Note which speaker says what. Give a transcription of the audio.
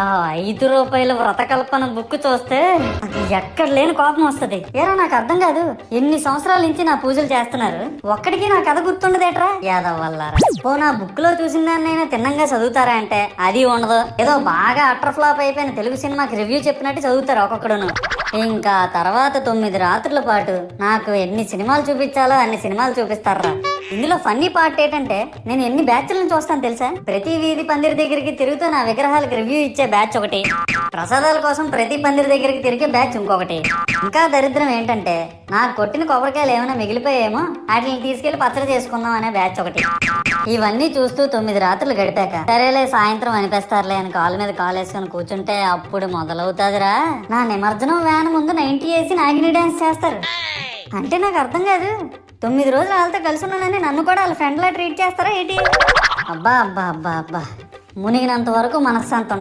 Speaker 1: ఆ ₹5 వ్రతకల్పన బుక్ చూస్తే ఎక్కడ లేని కోపం వస్తది. ఏరా నాకు అర్థం కాదు, ఎన్ని సంవత్సరాల నుంచి నా పూజలు చేస్తున్నారు, ఒక్కడికి నా కథ గుర్తుండదేట్రా యాదవ్ వల్లారా. ఓ నా బుక్ లో చూసిన దాన్నైనా తిన్నంగా చదువుతారా అంటే అది ఉండదు. ఏదో బాగా అటర్ ఫ్లాప్ అయిపోయిన తెలుగు సినిమాకి రివ్యూ చెప్పినట్టు చదువుతారు ఒక్కొక్కడును. ఇంకా తర్వాత 9 రాత్రుల పాటు నాకు ఎన్ని సినిమాలు చూపించాలో అన్ని సినిమాలు చూపిస్తారా. ఇందులో ఫన్నీ పార్ట్ ఏంటంటే నేను ఎన్ని బ్యాచ్లను చూస్తాను తెలుసా. ప్రతి వీధి పందిరి దగ్గరికి తిరుగుతూ నా విగ్రహాలకు రివ్యూ ఇచ్చే బ్యాచ్ ఒకటి, ప్రసాదాల కోసం ప్రతి పందిరి దగ్గరికి తిరిగే బ్యాచ్ ఇంకొకటి, ఇంకా దరిద్రం ఏంటంటే నాకు కొట్టిన కొబ్బరికాయలు ఏమైనా మిగిలిపోయేమో వాటిని తీసుకెళ్లి పచ్చడి చేసుకుందాం అనే బ్యాచ్ ఒకటి. ఇవన్నీ చూస్తూ 9 రాత్రులు గడిపాక సరేలే సాయంత్రం అనిపిస్తారులే అని కాలు మీద కాలు వేసుకొని కూర్చుంటే అప్పుడు మొదలవుతాదిరా నా నిమజ్జనం వ్యాన్ ముందు 90 వేసి నాగిని డాన్స్ చేస్తారు. అంటే నాకు అర్థం కాదు, 9 రోజులు వాళ్ళతో కలిసి ఉన్నానని నన్ను కూడా వాళ్ళ ఫ్రెండ్ లా ట్రీట్ చేస్తారా ఏంటి? అబ్బా అబ్బా అబ్బా అబ్బా, మునిగినంత వరకు మనశ్శాంతం.